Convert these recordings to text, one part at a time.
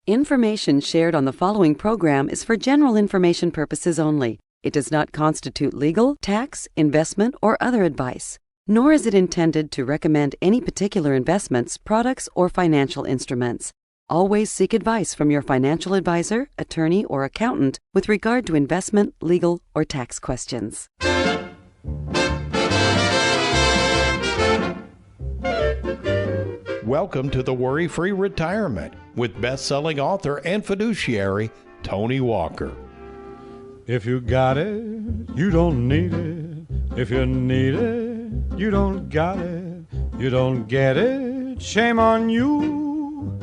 Information shared on the following program is for general information purposes only. It does not constitute legal, tax, investment, or other advice, nor is it intended to recommend any particular investments, products, or financial instruments. Always seek advice from your financial advisor, attorney, or accountant with regard to investment, legal, or tax questions. Welcome to the Worry-Free Retirement with best-selling author and fiduciary Tony Walker. If you got it, you don't need it. If you need it, you don't got it. You don't get it, shame on you.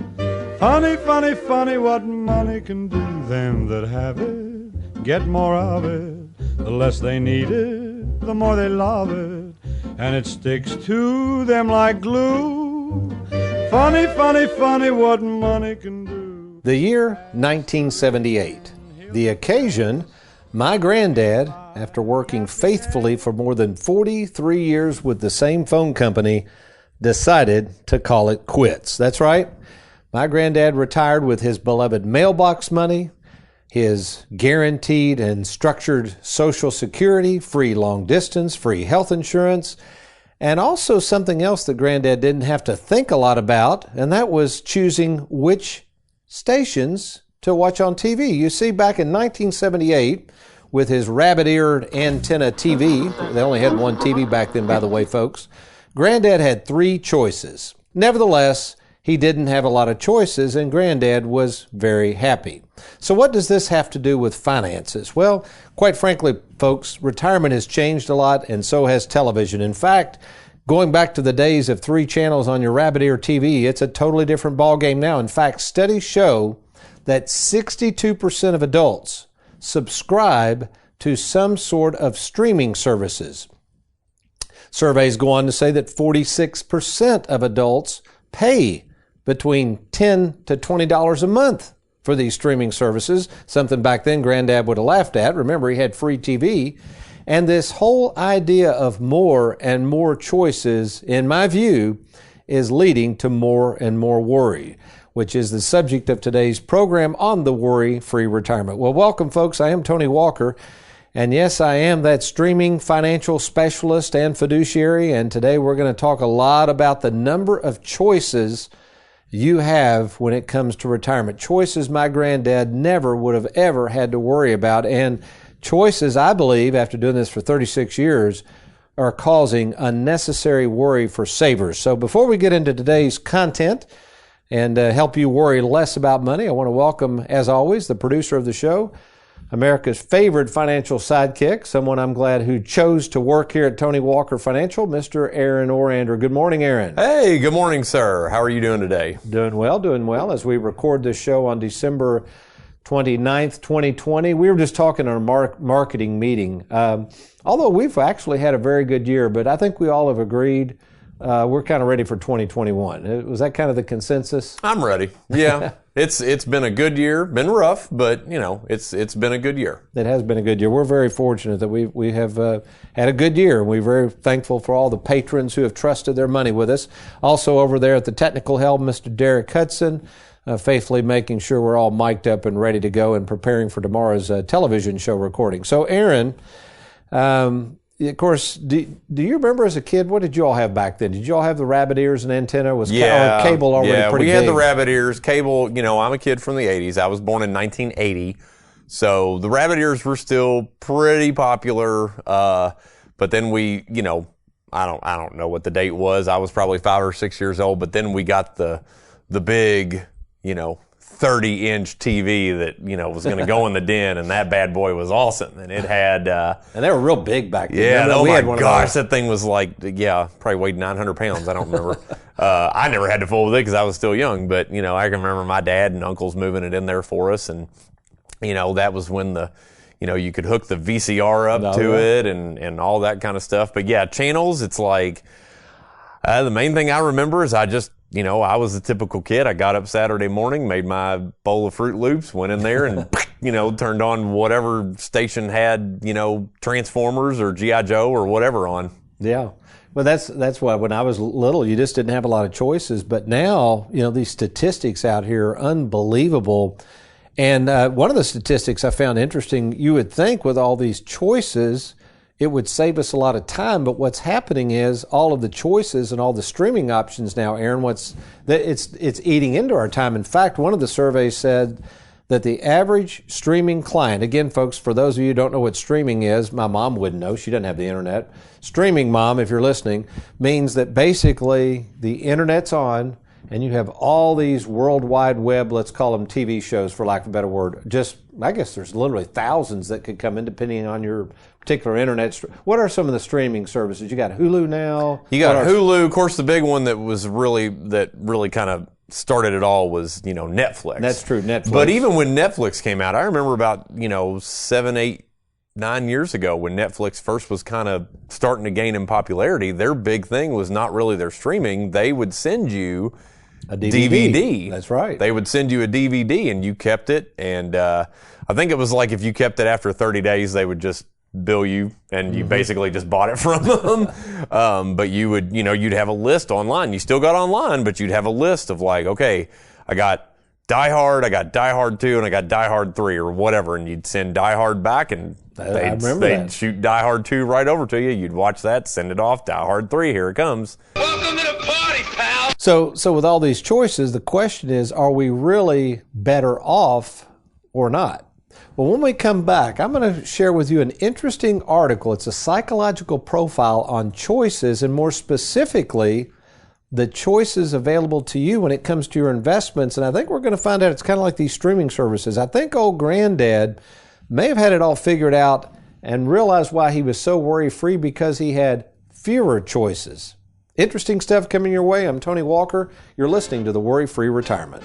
Funny, funny, funny what money can do. Them that have it, get more of it. The less they need it, the more they love it. And it sticks to them like glue. Funny, funny, funny what money can do. The year 1978. The occasion, my granddad, after working faithfully for more than 43 years with the same phone company, decided to call it quits. That's right. My granddad retired with his beloved mailbox money, his guaranteed and structured Social Security, free long distance, free health insurance, and also something else that Granddad didn't have to think a lot about, and that was choosing which stations to watch on TV. You see, back in 1978, with his rabbit-eared antenna TV, they only had one TV back then, by the way, folks, Granddad had three choices. Nevertheless, he didn't have a lot of choices, and Granddad was very happy. So what does this have to do with finances? Well, quite frankly, folks, retirement has changed a lot, and so has television. In fact, going back to the days of 3 channels on your rabbit-ear TV, it's a totally different ballgame now. In fact, studies show that 62% of adults subscribe to some sort of streaming services. Surveys go on to say that 46% of adults pay between $10 to $20 a month for these streaming services, something back then Granddad would have laughed at. Remember, he had free TV. And this whole idea of more and more choices, in my view, is leading to more and more worry, which is the subject of today's program on the Worry-Free Retirement. Well, welcome, folks. I am Tony Walker. And yes, I am that streaming financial specialist and fiduciary. And today we're going to talk a lot about the number of choices you have when it comes to retirement. Choices my granddad never would have ever had to worry about. And choices, I believe, after doing this for 36 years, are causing unnecessary worry for savers. So before we get into today's content and help you worry less about money, I want to welcome, as always, the producer of the show, America's favorite financial sidekick, someone I'm glad who chose to work here at Tony Walker Financial, Mr. Aaron Orander. Good morning, Aaron. Hey, good morning, sir. How are you doing today? Doing well, as we record this show on December 29th, 2020. We were just talking in a marketing meeting. Although we've actually had a very good year, but I think we all have agreed we're kind of ready for 2021. Was that kind of the consensus? I'm ready. Yeah. It's been a good year. Been rough, but it's been a good year. It has been a good year. We're very fortunate that we have had a good year, and we're very thankful for all the patrons who have trusted their money with us. Also over there at the technical helm, Mr. Derek Hudson, faithfully making sure we're all mic'd up and ready to go and preparing for tomorrow's television show recording. So, Aaron, of course, do you remember as a kid, what did you all have back then? Did you all have the rabbit ears and antenna? Was cable already pretty big? Yeah, we had the rabbit ears. Cable, I'm a kid from the 80s. I was born in 1980. So the rabbit ears were still pretty popular. But then we, I don't know what the date was. I was probably 5 or 6 years old. But then we got the big, 30-inch TV that, was going to go in the den, and that bad boy was awesome. And it had... and they were real big back then. Yeah, oh my gosh, that thing was like, probably weighed 900 pounds. I don't remember. I never had to fool with it because I was still young, but, I can remember my dad and uncles moving it in there for us, and, that was when you could hook the VCR up to it and all that kind of stuff. But yeah, channels, it's like, the main thing I remember is I just, I was a typical kid. I got up Saturday morning, made my bowl of Fruit Loops, went in there and, turned on whatever station had, Transformers or G.I. Joe or whatever on. Yeah. Well, that's why when I was little, you just didn't have a lot of choices. But now, these statistics out here are unbelievable. And one of the statistics I found interesting, you would think with all these choices, it would save us a lot of time. But what's happening is all of the choices and all the streaming options now, Aaron, it's eating into our time. In fact, one of the surveys said that the average streaming client, again, folks, for those of you who don't know what streaming is, my mom wouldn't know. She doesn't have the internet. Streaming, Mom, if you're listening, means that basically the internet's on and you have all these World Wide Web, let's call them TV shows for lack of a better word. I guess there's literally thousands that could come in depending on your particular internet. What are some of the streaming services? You got Hulu now. You got Hulu. Of course, the big one that really kind of started it all was, Netflix. That's true, Netflix. But even when Netflix came out, I remember about, 7, 8, 9 years ago when Netflix first was kind of starting to gain in popularity, their big thing was not really their streaming. They would send you a DVD. That's right. They would send you a DVD and you kept it. And I think it was like if you kept it after 30 days, they would just bill you and you basically just bought it from them. But you would, you'd have a list online. You still got online, but you'd have a list of like, okay, I got Die Hard, I got Die Hard 2, and I got Die Hard 3 or whatever. And you'd send Die Hard back and they'd shoot Die Hard 2 right over to you. You'd watch that, send it off, Die Hard 3, here it comes. Welcome to the party, pal! So with all these choices, the question is, are we really better off or not? Well, when we come back, I'm going to share with you an interesting article. It's a psychological profile on choices, and more specifically, the choices available to you when it comes to your investments. And I think we're going to find out it's kind of like these streaming services. I think old granddad may have had it all figured out and realized why he was so worry-free, because he had fewer choices. Interesting stuff coming your way. I'm Tony Walker. You're listening to The Worry-Free Retirement.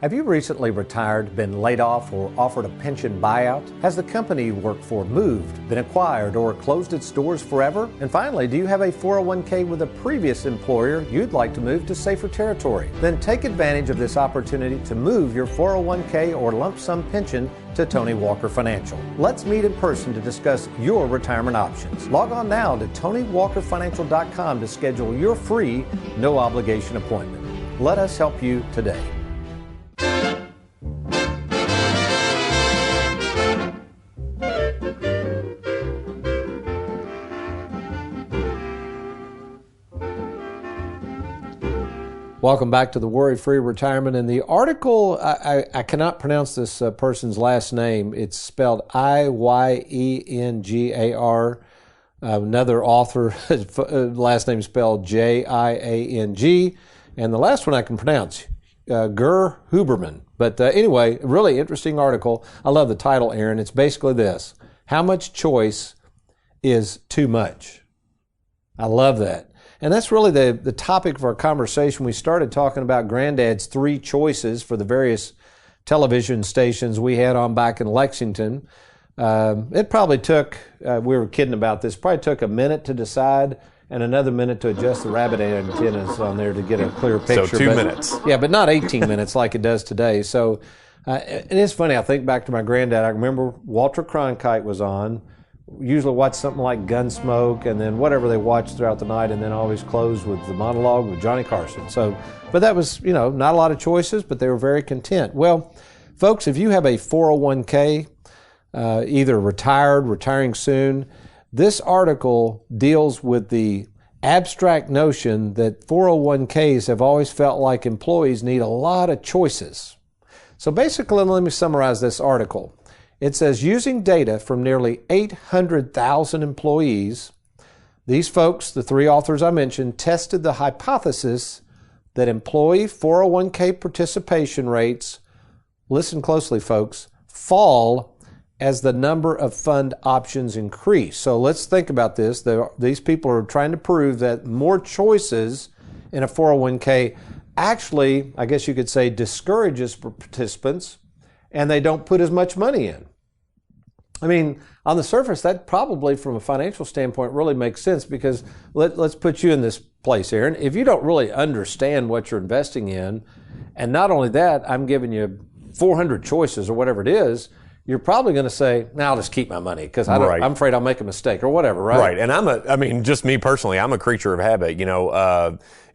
Have you recently retired, been laid off, or offered a pension buyout? Has the company you work for moved, been acquired, or closed its doors forever? And finally, do you have a 401k with a previous employer you'd like to move to safer territory? Then take advantage of this opportunity to move your 401k or lump sum pension to Tony Walker Financial. Let's meet in person to discuss your retirement options. Log on now to TonyWalkerFinancial.com to schedule your free, no obligation appointment. Let us help you today. Welcome back to the Worry-Free Retirement. And the article, I cannot pronounce this person's last name. It's spelled Iyengar. Another author, last name spelled Jiang. And the last one I can pronounce, Gur Huberman. But anyway, really interesting article. I love the title, Aaron. It's basically this: how much choice is too much? I love that. And that's really the topic of our conversation. We started talking about Granddad's 3 choices for the various television stations we had on back in Lexington. It probably took, we were kidding about this, probably took a minute to decide and another minute to adjust the rabbit antennas on there to get a clear picture. So 2 minutes. Yeah, but not 18 minutes like it does today. So it is funny. I think back to my granddad. I remember Walter Cronkite was on. Usually watch something like Gunsmoke and then whatever they watched throughout the night, and then always close with the monologue with Johnny Carson. So, but that was, not a lot of choices, but they were very content. Well, folks, if you have a 401k, either retiring soon, this article deals with the abstract notion that 401ks have always felt like employees need a lot of choices. So basically, let me summarize this article. It says, using data from nearly 800,000 employees, these folks, the 3 authors I mentioned, tested the hypothesis that employee 401k participation rates, listen closely folks, fall as the number of fund options increase. So let's think about this. These people are trying to prove that more choices in a 401k actually, I guess you could say, discourages participants, and they don't put as much money in. I mean, on the surface, that probably from a financial standpoint really makes sense because let's put you in this place, Aaron. If you don't really understand what you're investing in, and not only that, I'm giving you 400 choices or whatever it is, you're probably going to say, "Now I'll just keep my money because I'm afraid I'll make a mistake or whatever." Right. Right. And just me personally, I'm a creature of habit.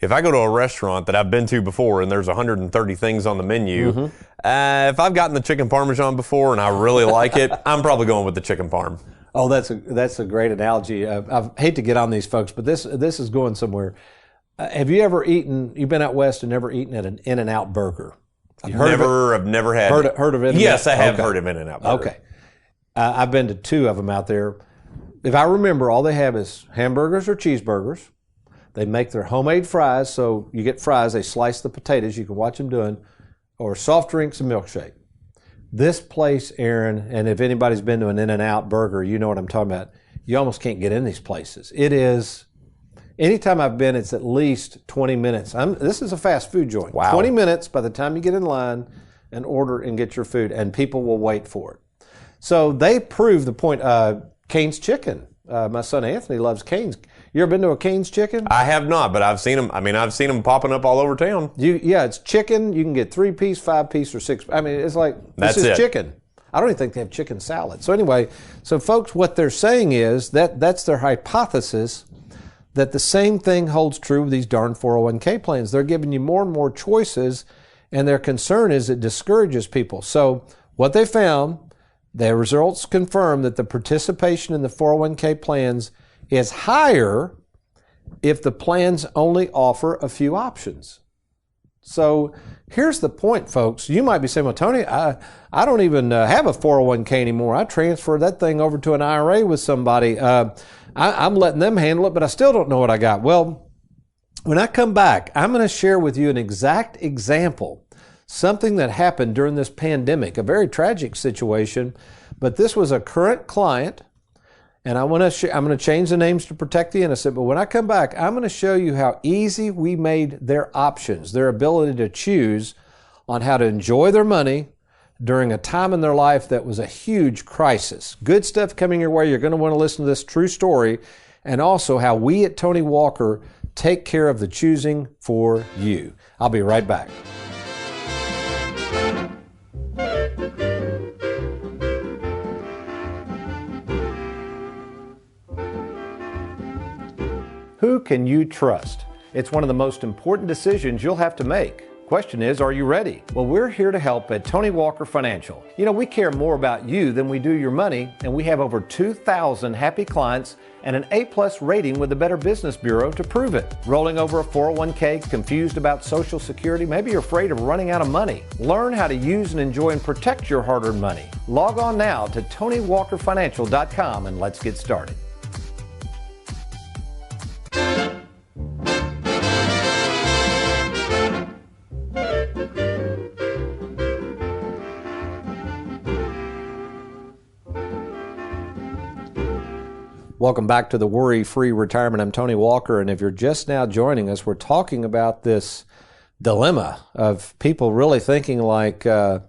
If I go to a restaurant that I've been to before and there's 130 things on the menu, if I've gotten the chicken parmesan before and I really like it, I'm probably going with the chicken parm. Oh, that's a great analogy. I hate to get on these folks, but this is going somewhere. Have you ever eaten? You've been out west and never eaten at an In-N-Out burger? I've never had. Heard of In-N-Out? Yes, I have heard of In-N-Out burger. Okay. I've been to 2 of them out there. If I remember, all they have is hamburgers or cheeseburgers. They make their homemade fries, so you get fries. They slice the potatoes. You can watch them doing, or soft drinks and milkshake. This place, Aaron, and if anybody's been to an In-N-Out burger, you know what I'm talking about. You almost can't get in these places. It is. Anytime I've been, it's at least 20 minutes. This is a fast food joint. Wow. 20 minutes by the time you get in line and order and get your food, and people will wait for it. So they prove the point. Cane's Chicken. My son Anthony loves Cane's. You ever been to a Cane's Chicken? I have not, but I've seen them. I've seen them popping up all over town. Yeah, it's chicken. You can get 3-piece, 5-piece, or 6. I mean, it's like, this is chicken. I don't even think they have chicken salad. So anyway, folks, what they're saying is that's their hypothesis, that the same thing holds true with these darn 401k plans. They're giving you more and more choices, and their concern is it discourages people. So what they found, their results confirm that the participation in the 401k plans is higher if the plans only offer a few options. So here's the point, folks. You might be saying, well, Tony, I don't even have a 401k anymore. I transferred that thing over to an IRA with somebody. I'm letting them handle it, but I still don't know what I got. Well, when I come back, I'm going to share with you an exact example, something that happened during this pandemic, a very tragic situation, but this was a current client, and I'm going to change the names to protect the innocent, but when I come back, I'm going to show you how easy we made their options, their ability to choose on how to enjoy their money during a time in their life that was a huge crisis. Good stuff coming your way. You're going to want to listen to this true story, and also how we at Tony Walker take care of the choosing for you. I'll be right back. Who can you trust? It's one of the most important decisions you'll have to make. Question is, are you ready? Well, we're here to help at Tony Walker Financial. You know, we care more about you than we do your money, and we have over 2,000 happy clients and an A+ rating with the Better Business Bureau to prove it. Rolling over a 401k, confused about Social Security, maybe you're afraid of running out of money. Learn how to use and enjoy and protect your hard-earned money. Log on now to TonyWalkerFinancial.com and let's get started. Welcome back to the Worry-Free Retirement. I'm Tony Walker, and if you're just now joining us, we're talking about this dilemma of people really thinking like, more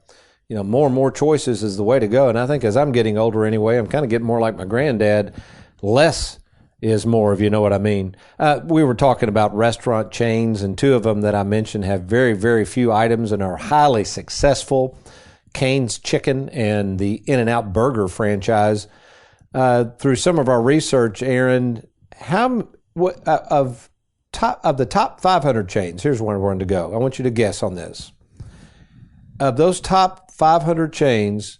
and more choices is the way to go. And I think as I'm getting older anyway, I'm kind of getting more like my granddad. Less is more, if you know what I mean. We were talking about restaurant chains, and 2 of them that I mentioned have very, very few items and are highly successful. Cane's Chicken and the In-N-Out Burger franchise. Through some of our research, Aaron, of the top 500 chains, here's where I wanted to go. I want you to guess on this. Of those top 500 chains,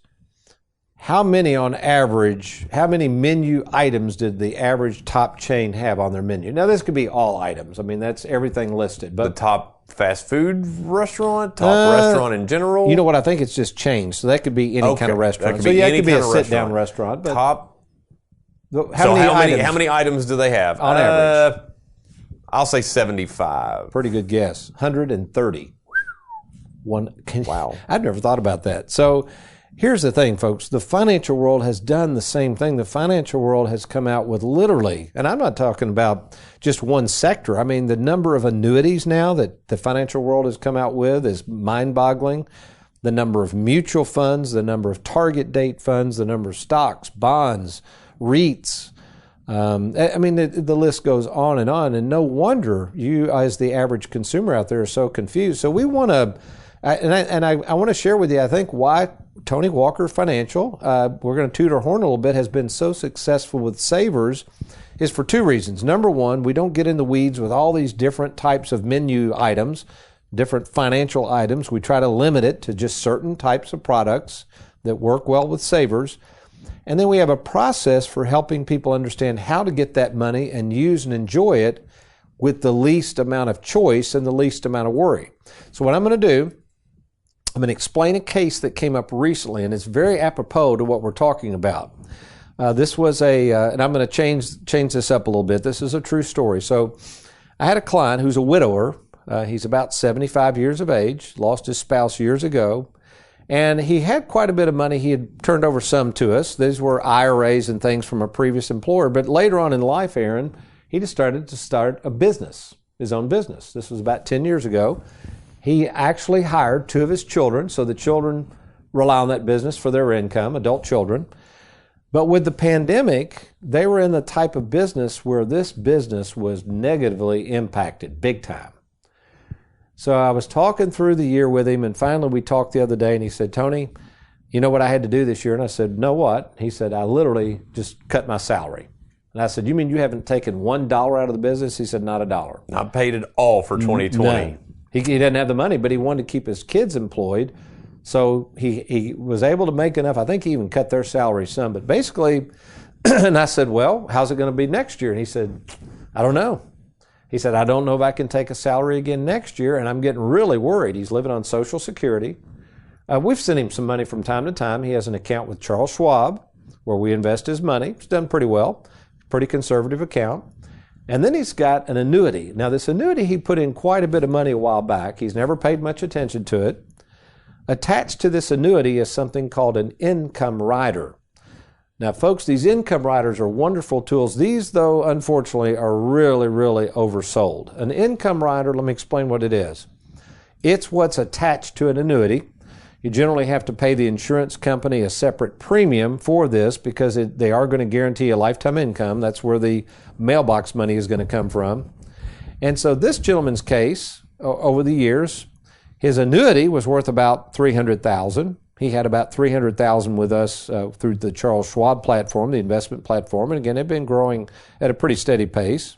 how many on average, how many menu items did the average top chain have on their menu? Now, this could be all items. I mean, that's everything listed. But the top fast food restaurant, top restaurant in general? You know what? I think it's just chains. So that could be any kind of restaurant. It could be a sit-down restaurant. But top. How many items do they have? On average. I'll say 75. Pretty good guess. 130. Wow. I've never thought about that. So here's the thing, folks. The financial world has done the same thing. The financial world has come out with literally, and I'm not talking about just one sector. I mean, the number of annuities now that the financial world has come out with is mind-boggling. the number of mutual funds, the number of target date funds, the number of stocks, bonds, REITs. The list goes on, and no wonder you, as the average consumer out there, are so confused. So we want to, I want to share with you, I think, why Tony Walker Financial, we're going to toot our horn a little bit, has been so successful with savers is for two reasons. Number one, we don't get in the weeds with all these different types of menu items, different financial items. We try to limit it to just certain types of products that work well with savers. And then we have a process for helping people understand how to get that money and use and enjoy it with the least amount of choice and the least amount of worry. So what I'm going to do, I'm going to explain a case that came up recently, and it's very apropos to what we're talking about. This was and I'm going to change this up a little bit. This is a true story. So I had a client who's a widower. He's about 75 years of age, lost his spouse years ago. And he had quite a bit of money. He had turned over some to us. These were IRAs and things from a previous employer. But later on in life, Aaron, he decided to start a business, his own business. This was about 10 years ago. He actually hired two of his children, so the children rely on that business for their income, adult children. But with the pandemic, they were in the type of business where this business was negatively impacted big time. So I was talking through the year with him, and finally we talked the other day, and he said, Tony, you know what I had to do this year? And I said, no, what? He said, I literally just cut my salary. And I said, you mean you haven't taken $1 out of the business? He said, not a dollar. Not paid at all for 2020. No. He didn't have the money, but he wanted to keep his kids employed. So he was able to make enough. I think he even cut their salary some. But basically, and I said, well, how's it going to be next year? And he said, I don't know. He said, I don't know if I can take a salary again next year, and I'm getting really worried. He's living on Social Security. We've sent him some money from time to time. He has an account with Charles Schwab where we invest his money. It's done pretty well, pretty conservative account. And then he's got an annuity. Now, this annuity, he put in quite a bit of money a while back. He's never paid much attention to it. Attached to this annuity is something called an income rider. Now, folks, these income riders are wonderful tools. These, though, unfortunately, are really, really oversold. An income rider, let me explain what it is. It's what's attached to an annuity. You generally have to pay the insurance company a separate premium for this because they are going to guarantee a lifetime income. That's where the mailbox money is going to come from. And so this gentleman's case, over the years, his annuity was worth about $300,000. He had about $300,000 with us through the Charles Schwab platform, the investment platform. And again, they've been growing at a pretty steady pace.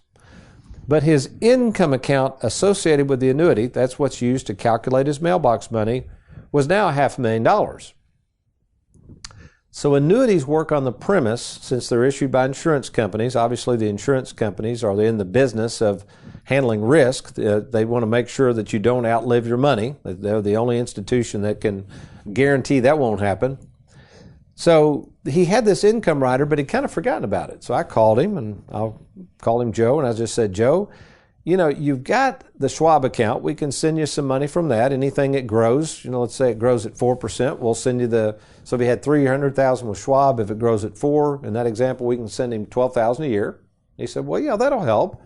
But his income account associated with the annuity, that's what's used to calculate his mailbox money, was now $500,000. So annuities work on the premise, since they're issued by insurance companies. Obviously, the insurance companies are in the business of handling risk. They want to make sure that you don't outlive your money. They're the only institution that can guarantee that won't happen. So he had this income rider, but he'd kind of forgotten about it. So I called him, and I'll call him Joe, and I just said, Joe, you know, you've got the Schwab account. We can send you some money from that. Anything that grows, you know, let's say it grows at 4%, we'll send you so if he had $300,000 with Schwab, if it grows at 4, in that example, we can send him $12,000 a year. He said, well, yeah, that'll help.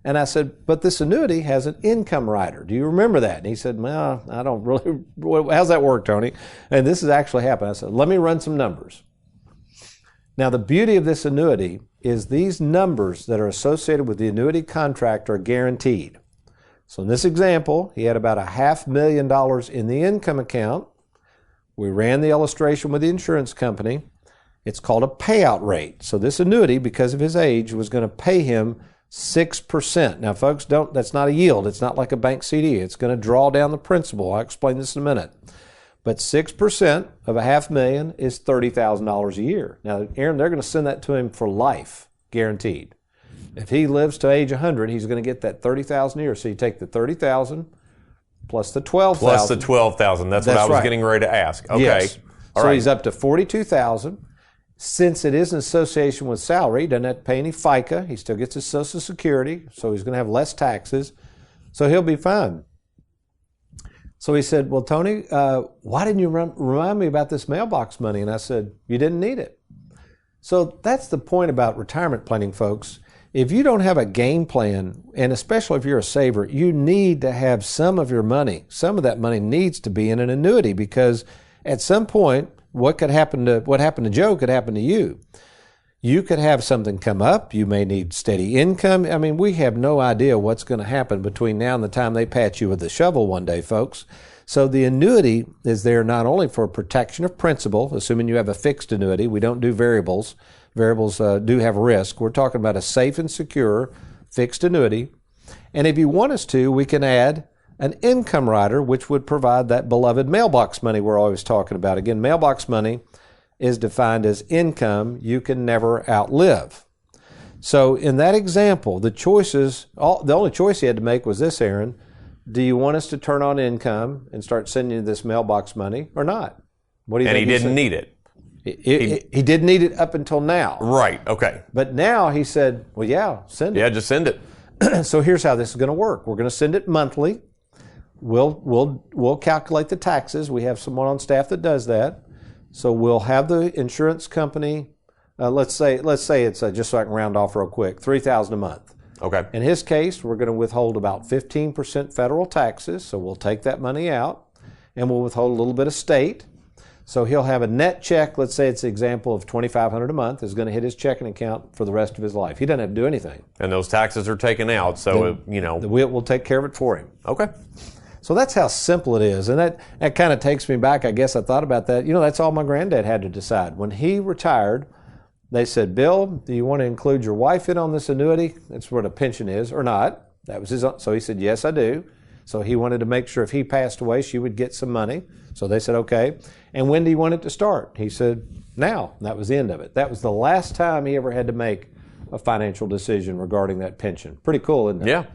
And I said, but this annuity has an income rider. Do you remember that? And he said, well, I don't really, how's that work, Tony? And this has actually happened. I said, let me run some numbers. Now, the beauty of this annuity is these numbers that are associated with the annuity contract are guaranteed. So in this example, he had about $500,000 in the income account. We ran the illustration with the insurance company. It's called a payout rate. So this annuity, because of his age, was going to pay him 6%. Now, folks, that's not a yield. It's not like a bank CD. It's going to draw down the principal. I'll explain this in a minute. But 6% of $500,000 is $30,000 a year. Now, Aaron, they're going to send that to him for life, guaranteed. If he lives to age 100, he's going to get that $30,000 a year. So you take the $30,000 plus the $12,000. Plus the $12,000. That's what I was getting ready to ask. Okay. Yes. All so right. he's up to $42,000. Since it is in association with salary, he doesn't have to pay any FICA. He still gets his Social Security, so he's going to have less taxes. So he'll be fine. So he said, well, Tony, why didn't you remind me about this mailbox money? And I said, you didn't need it. So that's the point about retirement planning, folks, if you don't have a game plan, and especially if you're a saver, you need to have some of your money. Some of that money needs to be in an annuity, because at some point, what happened to Joe could happen to you. You could have something come up. You may need steady income. I mean, we have no idea what's going to happen between now and the time they pat you with the shovel one day, folks. So the annuity is there not only for protection of principal, assuming you have a fixed annuity. We don't do variables. Variables do have risk. We're talking about a safe and secure fixed annuity. And if you want us to, we can add an income rider, which would provide that beloved mailbox money we're always talking about. Again, mailbox money is defined as income you can never outlive. So in that example, the only choice he had to make was this, Aaron. Do you want us to turn on income and start sending you this mailbox money or not? What do you think? And he didn't need it. He didn't need it up until now. Right, okay. But now he said, well, yeah, send it. Yeah, just send it. So here's how this is going to work. We're going to send it monthly. We'll calculate the taxes. We have someone on staff that does that. So we'll have the insurance company, let's say it's just so I can round off real quick, $3,000 a month. Okay. In his case, we're going to withhold about 15% federal taxes. So we'll take that money out, and we'll withhold a little bit of state. So he'll have a net check, let's say it's an example of $2,500 a month, is going to hit his checking account for the rest of his life. He doesn't have to do anything. And those taxes are taken out, so, We'll take care of it for him. Okay. So that's how simple it is. And that kind of takes me back. I guess I thought about that. That's all my granddad had to decide. When he retired, they said, Bill, do you want to include your wife in on this annuity? That's what a pension is, or not. That was his own. So he said, yes, I do. So he wanted to make sure if he passed away, she would get some money. So they said, okay. And when do you want it to start? He said, now. And that was the end of it. That was the last time he ever had to make a financial decision regarding that pension. Pretty cool, isn't it? Yeah.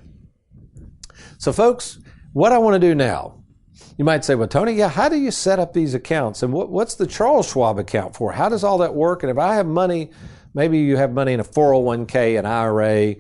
So folks, what I want to do now, you might say, well, Tony, how do you set up these accounts? And what's the Charles Schwab account for? How does all that work? And if I have money, maybe you have money in a 401k, an IRA.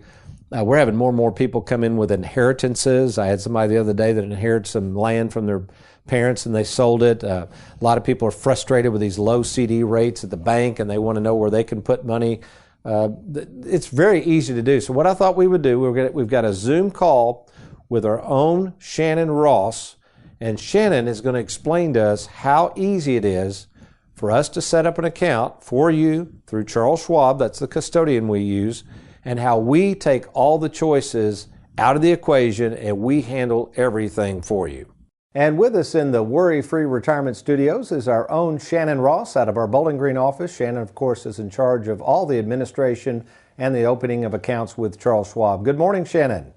We're having more and more people come in with inheritances. I had somebody the other day that inherited some land from their parents and they sold it. A lot of people are frustrated with these low CD rates at the bank and they want to know where they can put money. It's very easy to do. So what I thought we would do, we've got a Zoom call with our own Shannon Ross, and Shannon is going to explain to us how easy it is for us to set up an account for you through Charles Schwab, that's the custodian we use, and how we take all the choices out of the equation and we handle everything for you. And with us in the Worry-Free Retirement Studios is our own Shannon Ross out of our Bowling Green office. Shannon, of course, is in charge of all the administration and the opening of accounts with Charles Schwab. Good morning, Shannon.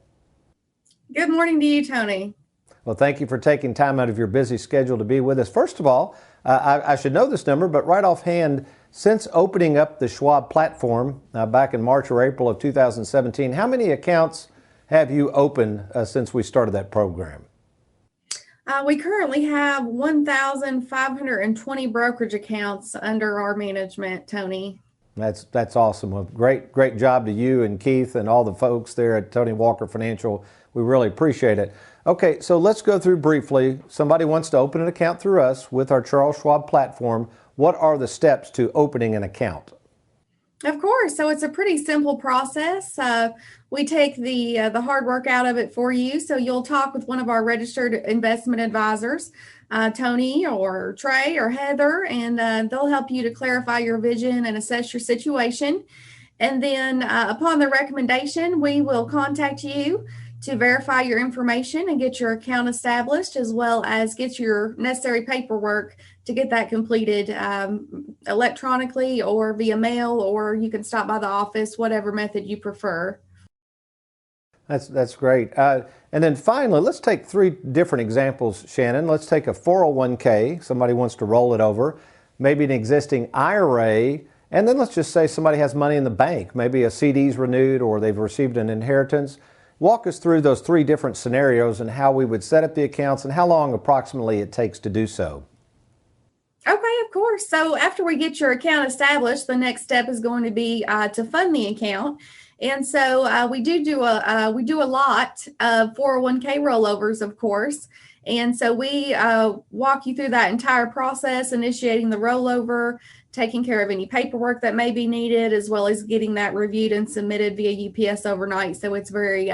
Good morning to you, Tony. Well, thank you for taking time out of your busy schedule to be with us. First of all, I should know this number, but right offhand, since opening up the Schwab platform back in March or April of 2017, how many accounts have you opened since we started that program? We currently have 1,520 brokerage accounts under our management, Tony. That's awesome. Well, great job to you and Keith and all the folks there at Tony Walker Financial. We really appreciate it. Okay, so let's go through briefly. Somebody wants to open an account through us with our Charles Schwab platform. What are the steps to opening an account? Of course. So it's a pretty simple process. We take the hard work out of it for you. So you'll talk with one of our registered investment advisors, Tony or Trey or Heather, and they'll help you to clarify your vision and assess your situation. And then upon the recommendation, we will contact you to verify your information and get your account established, as well as get your necessary paperwork to get that completed electronically or via mail, or you can stop by the office, whatever method you prefer. That's great. And then finally, let's take three different examples, Shannon. Let's take a 401k. Somebody wants to roll it over, maybe an existing IRA, and then let's just say somebody has money in the bank, maybe a CD's renewed or they've received an inheritance. Walk us through those three different scenarios and how we would set up the accounts and how long approximately it takes to do so. Okay, of course. So after we get your account established, the next step is going to be to fund the account. And so we do a lot of 401k rollovers, of course. And so we walk you through that entire process, initiating the rollover taking care of any paperwork that may be needed, as well as getting that reviewed and submitted via UPS overnight. So it's very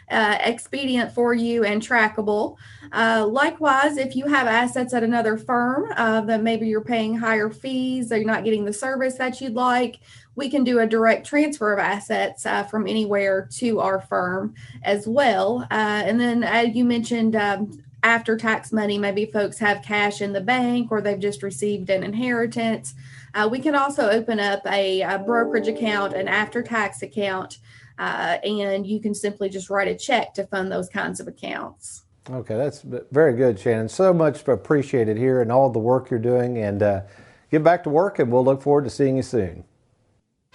expedient for you and trackable. Likewise, if you have assets at another firm that maybe you're paying higher fees or you're not getting the service that you'd like, we can do a direct transfer of assets from anywhere to our firm as well. And then as you mentioned, after tax money, maybe folks have cash in the bank or they've just received an inheritance. We can also open up a brokerage account, an after tax account, and you can simply just write a check to fund those kinds of accounts. Okay, that's very good, Shannon. So much appreciated here and all the work you're doing. And get back to work, and we'll look forward to seeing you soon.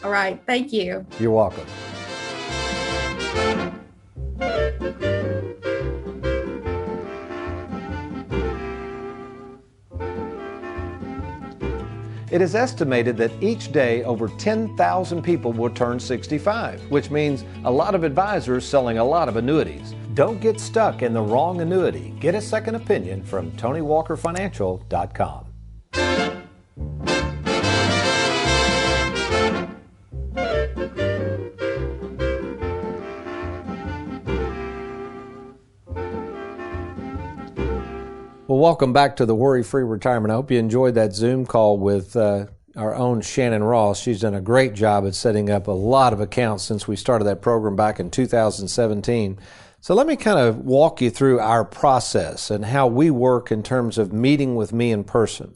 All right, thank you. You're welcome. It is estimated that each day over 10,000 people will turn 65, which means a lot of advisors selling a lot of annuities. Don't get stuck in the wrong annuity. Get a second opinion from TonyWalkerFinancial.com. Well, welcome back to the Worry-Free Retirement. I hope you enjoyed that Zoom call with our own Shannon Ross. She's done a great job at setting up a lot of accounts since we started that program back in 2017. So let me kind of walk you through our process and how we work in terms of meeting with me in person.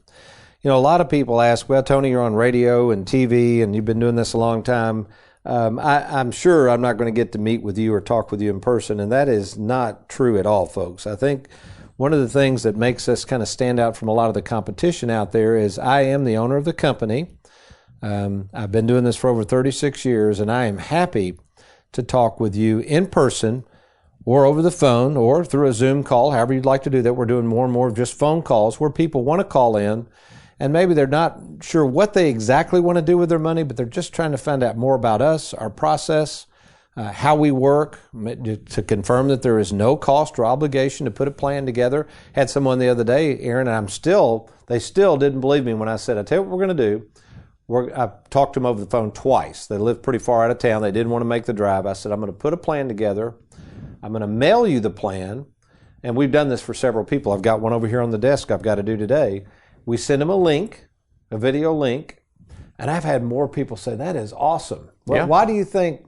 You know, a lot of people ask, well, Tony, you're on radio and TV and you've been doing this a long time. I'm sure I'm not going to get to meet with you or talk with you in person, and that is not true at all, folks. I think one of the things that makes us kind of stand out from a lot of the competition out there is I am the owner of the company. I've been doing this for over 36 years, and I am happy to talk with you in person or over the phone or through a Zoom call, however you'd like to do that. We're doing more and more of just phone calls where people want to call in, and maybe they're not sure what they exactly want to do with their money, but they're just trying to find out more about us, our process, how we work, to confirm that there is no cost or obligation to put a plan together. Had someone the other day, Aaron, and they still didn't believe me when I said, I tell you what we're going to do. I talked to them over the phone twice. They live pretty far out of town. They didn't want to make the drive. I said, I'm going to put a plan together. I'm going to mail you the plan. And we've done this for several people. I've got one over here on the desk I've got to do today. We send them a link, a video link, and I've had more people say, that is awesome. Well, Yeah. Why do you think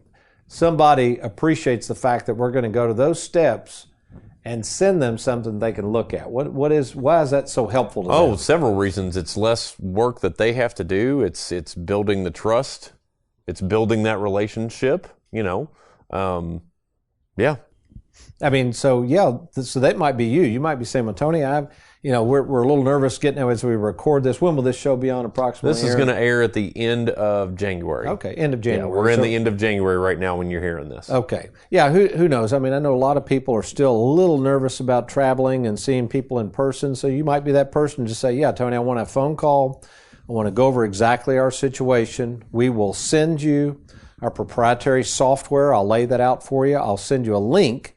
somebody appreciates the fact that we're going to go to those steps and send them something they can look at? Why is that so helpful to them? Oh, several reasons. It's less work that they have to do. It's building the trust. It's building that relationship, you know. Yeah. I mean, so that might be you. You might be saying, well, Tony, we're a little nervous getting as we record this. When will this show be on approximately? This is going to air at the end of January. Okay, end of January. Yeah, we're in the end of January right now when you're hearing this. Okay. Yeah, who knows? I mean, I know a lot of people are still a little nervous about traveling and seeing people in person, so you might be that person to say, yeah, Tony, I want a phone call. I want to go over exactly our situation. We will send you our proprietary software. I'll lay that out for you. I'll send you a link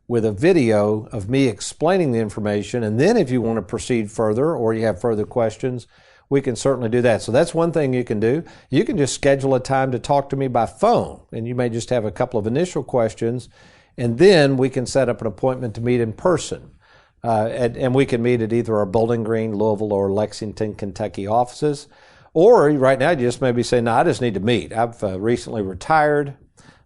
with a video of me explaining the information. And then if you want to proceed further or you have further questions, we can certainly do that. So that's one thing you can do. You can just schedule a time to talk to me by phone, and you may just have a couple of initial questions, and then we can set up an appointment to meet in person. And we can meet at either our Bowling Green, Louisville, or Lexington, Kentucky offices. Or right now, you just maybe say, no, I just need to meet. I've recently retired.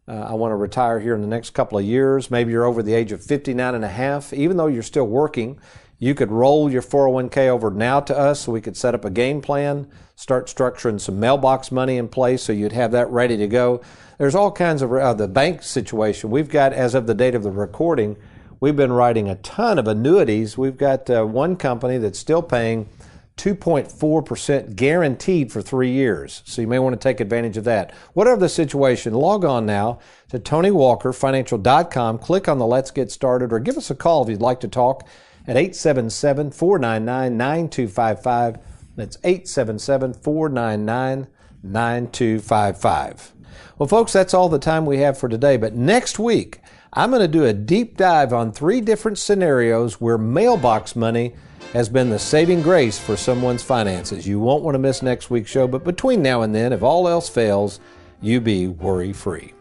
I want to retire here in the next couple of years. Maybe you're over the age of 59 and a half. Even though you're still working, you could roll your 401k over now to us so we could set up a game plan, start structuring some mailbox money in place so you'd have that ready to go. There's all kinds of the bank situation. We've got, as of the date of the recording, we've been writing a ton of annuities. We've got one company that's still paying 2.4% guaranteed for 3 years. So you may want to take advantage of that. Whatever the situation, log on now to TonyWalkerFinancial.com, click on the Let's Get Started, or give us a call if you'd like to talk at 877-499-9255. That's 877-499-9255. Well, folks, that's all the time we have for today. But next week, I'm going to do a deep dive on 3 different scenarios where mailbox money has been the saving grace for someone's finances. You won't want to miss next week's show, but between now and then, if all else fails, you be worry-free.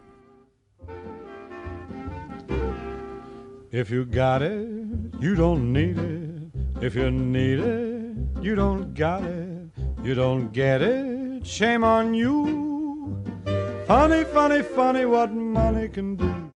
If you got it, you don't need it. If you need it, you don't got it. You don't get it, shame on you. Funny, funny, funny what money can do.